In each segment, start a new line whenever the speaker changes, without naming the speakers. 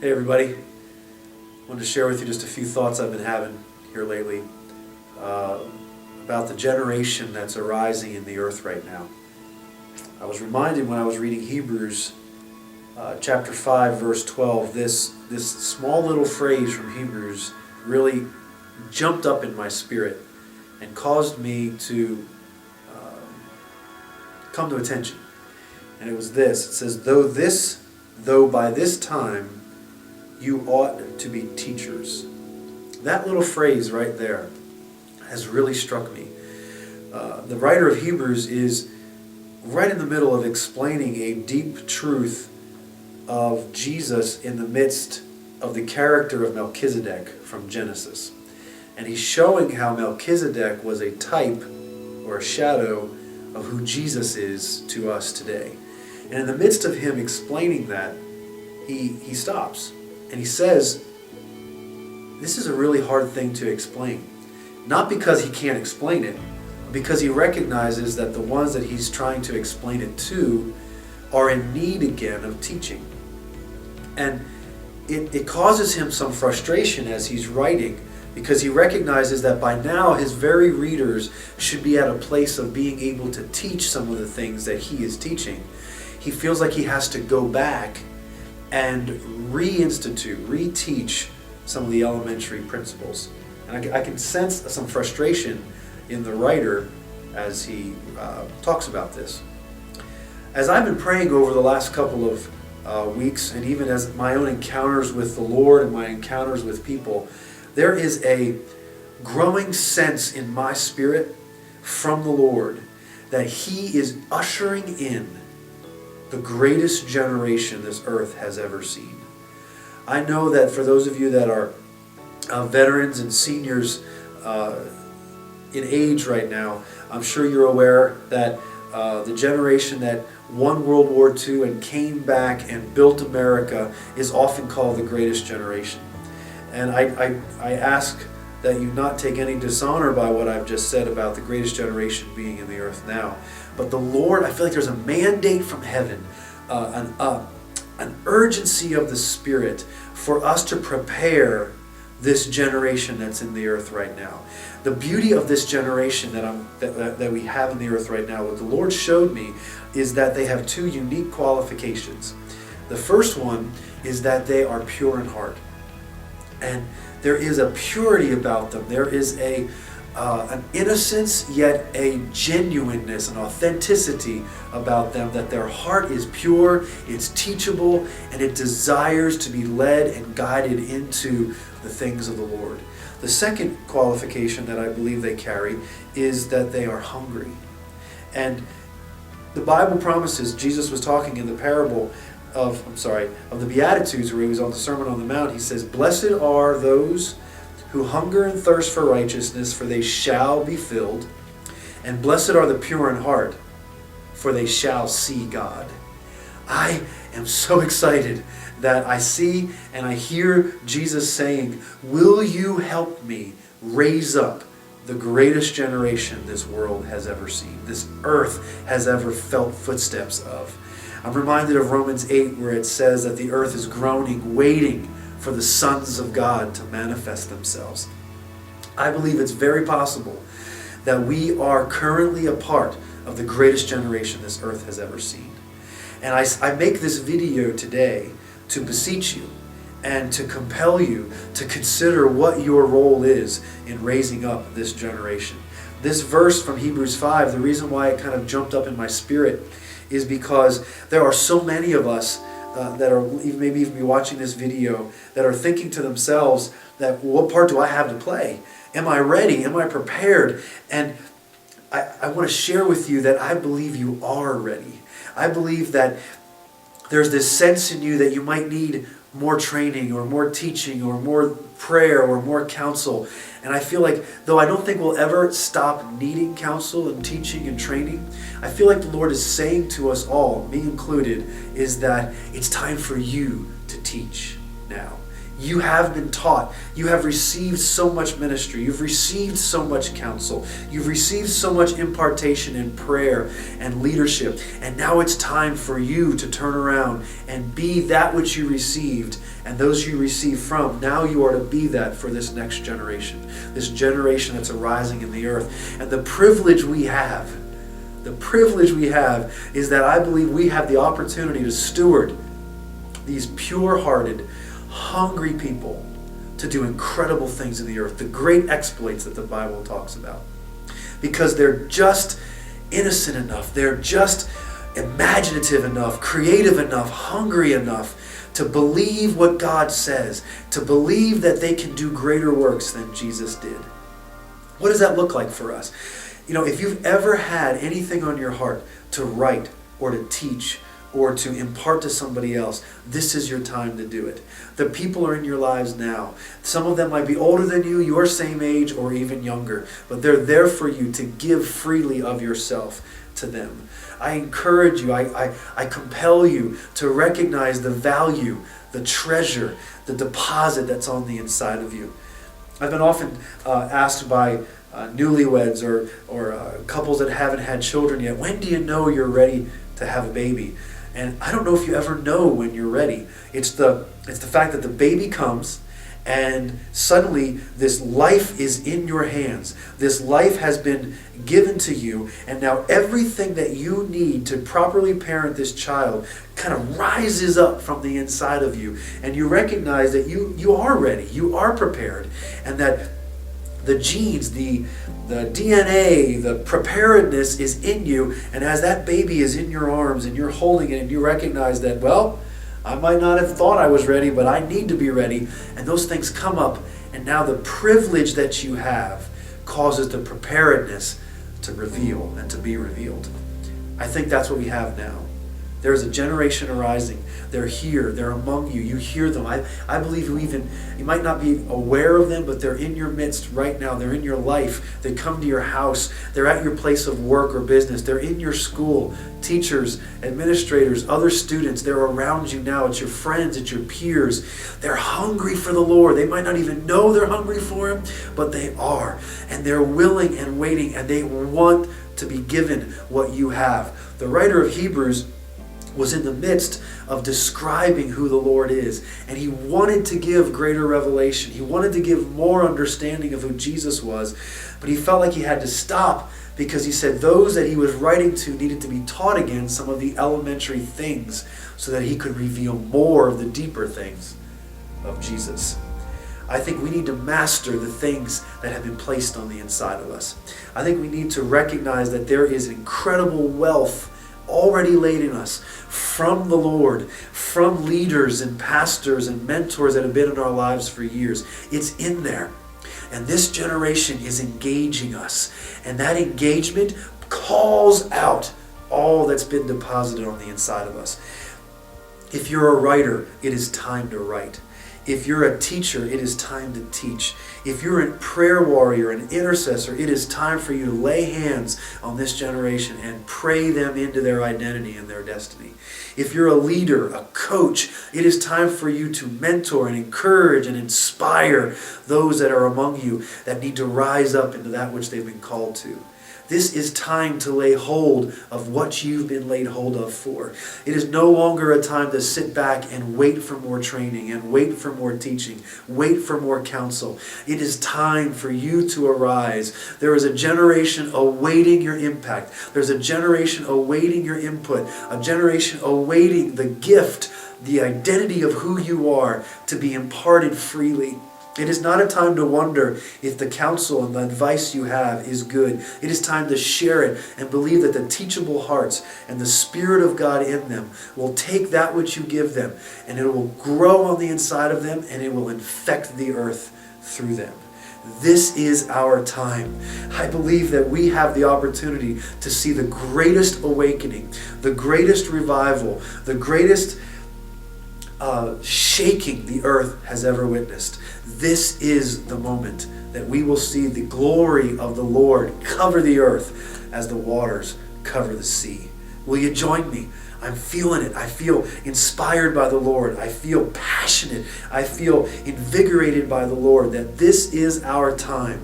Hey everybody, I wanted to share with you just a few thoughts I've been having here lately about the generation that's arising in the earth right now. I was reminded when I was reading Hebrews chapter 5 verse 12, this small little phrase from Hebrews really jumped up in my spirit and caused me to come to attention. And it was this, it says, though by this time you ought to be teachers. That little phrase right there has really struck me. The writer of Hebrews is right in the middle of explaining a deep truth of Jesus in the midst of the character of Melchizedek from Genesis. And he's showing how Melchizedek was a type or a shadow of who Jesus is to us today. And in the midst of him explaining that, he stops. And he says, this is a really hard thing to explain. Not because he can't explain it, but because he recognizes that the ones that he's trying to explain it to are in need again of teaching. And it causes him some frustration as he's writing, because he recognizes that by now his very readers should be at a place of being able to teach some of the things that he is teaching. He feels like he has to go back and reinstitute, reteach some of the elementary principles. And I can sense some frustration in the writer as he talks about this. As I've been praying over the last couple of weeks, and even as my own encounters with the Lord and my encounters with people, there is a growing sense in my spirit from the Lord that He is ushering in the greatest generation this earth has ever seen. I know that for those of you that are veterans and seniors in age right now, I'm sure you're aware that the generation that won World War II and came back and built America is often called the greatest generation. And I ask that you not take any dishonor by what I've just said about the greatest generation being in the earth now. But the Lord, I feel like there's a mandate from heaven, an urgency of the Spirit for us to prepare this generation that's in the earth right now. The beauty of this generation that we have in the earth right now, what the Lord showed me, is that they have two unique qualifications. The first one is that they are pure in heart. And there is a purity about them. There is an innocence, yet a genuineness, an authenticity about them, that their heart is pure, it's teachable, and it desires to be led and guided into the things of the Lord. The second qualification that I believe they carry is that they are hungry. And the Bible promises, Jesus was talking in the parable of the Beatitudes, where he was on the Sermon on the Mount. He says, "Blessed are those who hunger and thirst for righteousness, for they shall be filled. And blessed are the pure in heart, for they shall see God." I am so excited that I see and I hear Jesus saying, will you help me raise up the greatest generation this world has ever seen, this earth has ever felt footsteps of. I'm reminded of Romans 8, where it says that the earth is groaning, waiting for the sons of God to manifest themselves. I believe it's very possible that we are currently a part of the greatest generation this earth has ever seen. And I make this video today to beseech you and to compel you to consider what your role is in raising up this generation. This verse from Hebrews 5, the reason why it kind of jumped up in my spirit is because there are so many of us that are maybe even be watching this video that are thinking to themselves that, what part do I have to play? Am I ready? Am I prepared? And I want to share with you that I believe you are ready. I believe that there's this sense in you that you might need more training or more teaching or more prayer or more counsel. And I feel like, though I don't think we'll ever stop needing counsel and teaching and training, I feel like the Lord is saying to us all, me included, is that it's time for you to teach now. You have been taught. You have received so much ministry. You've received so much counsel. You've received so much impartation in prayer and leadership. And now it's time for you to turn around and be that which you received and those you received from. Now you are to be that for this next generation. This generation that's arising in the earth. And the privilege we have is that I believe we have the opportunity to steward these pure-hearted, hungry people to do incredible things in the earth, the great exploits that the Bible talks about. Because they're just innocent enough, they're just imaginative enough, creative enough, hungry enough to believe what God says, to believe that they can do greater works than Jesus did. What does that look like for us? You know, if you've ever had anything on your heart to write or to teach or to impart to somebody else, this is your time to do it. The people are in your lives now. Some of them might be older than you, your same age, or even younger, but they're there for you to give freely of yourself to them. I encourage you, I compel you to recognize the value, the treasure, the deposit that's on the inside of you. I've been often asked by newlyweds or couples that haven't had children yet, when do you know you're ready to have a baby? And I don't know if you ever know when you're ready. It's the fact that the baby comes and suddenly this life is in your hands. This life has been given to you, and now everything that you need to properly parent this child kind of rises up from the inside of you, and you recognize that you are ready, you are prepared, and that the genes, the DNA, the preparedness is in you, and as that baby is in your arms and you're holding it and you recognize that, well, I might not have thought I was ready, but I need to be ready, and those things come up, and now the privilege that you have causes the preparedness to reveal and to be revealed. I think that's what we have now. There is a generation arising. They're here. They're among you. You hear them. I believe you might not be aware of them, but they're in your midst right now. They're in your life. They come to your house. They're at your place of work or business. They're in your school. Teachers, administrators, other students, they're around you now. It's your friends. It's your peers. They're hungry for the Lord. They might not even know they're hungry for Him, but they are. And they're willing and waiting, and they want to be given what you have. The writer of Hebrews was in the midst of describing who the Lord is. And he wanted to give greater revelation. He wanted to give more understanding of who Jesus was. But he felt like he had to stop because he said those that he was writing to needed to be taught again some of the elementary things so that he could reveal more of the deeper things of Jesus. I think we need to master the things that have been placed on the inside of us. I think we need to recognize that there is incredible wealth already laid in us from the Lord, from leaders and pastors and mentors that have been in our lives for years. It's in there. And this generation is engaging us. And that engagement calls out all that's been deposited on the inside of us. If you're a writer, it is time to write. If you're a teacher, it is time to teach. If you're a prayer warrior, an intercessor, it is time for you to lay hands on this generation and pray them into their identity and their destiny. If you're a leader, a coach, it is time for you to mentor and encourage and inspire those that are among you that need to rise up into that which they've been called to. This is time to lay hold of what you've been laid hold of for. It is no longer a time to sit back and wait for more training and wait for more teaching, wait for more counsel. It is time for you to arise. There is a generation awaiting your impact. There's a generation awaiting your input, a generation awaiting the gift, the identity of who you are to be imparted freely. It is not a time to wonder if the counsel and the advice you have is good. It is time to share it and believe that the teachable hearts and the Spirit of God in them will take that which you give them, and it will grow on the inside of them, and it will infect the earth through them. This is our time. I believe that we have the opportunity to see the greatest awakening, the greatest revival, the greatest shaking the earth has ever witnessed. This is the moment that we will see the glory of the Lord cover the earth as the waters cover the sea. Will you join me? I'm feeling it. I feel inspired by the Lord. I feel passionate. I feel invigorated by the Lord that this is our time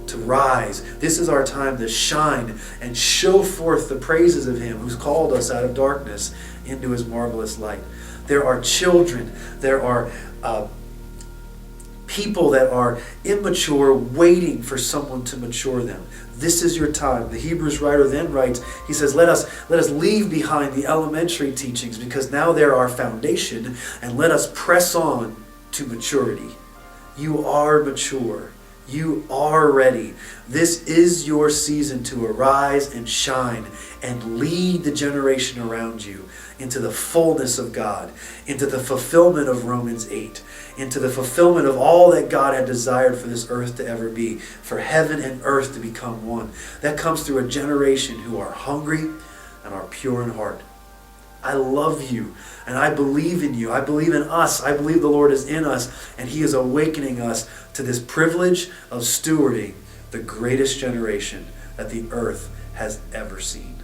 to rise. This is our time to shine and show forth the praises of Him who's called us out of darkness into His marvelous light. There are children. There are people that are immature waiting for someone to mature them. This is your time. The Hebrews writer then writes, he says, let us leave behind the elementary teachings because now they're our foundation, and let us press on to maturity. You are mature. You are ready. This is your season to arise and shine and lead the generation around you into the fullness of God, into the fulfillment of Romans 8, into the fulfillment of all that God had desired for this earth to ever be, for heaven and earth to become one. That comes through a generation who are hungry and are pure in heart. I love you, and I believe in you. I believe in us. I believe the Lord is in us, and He is awakening us to this privilege of stewarding the greatest generation that the earth has ever seen.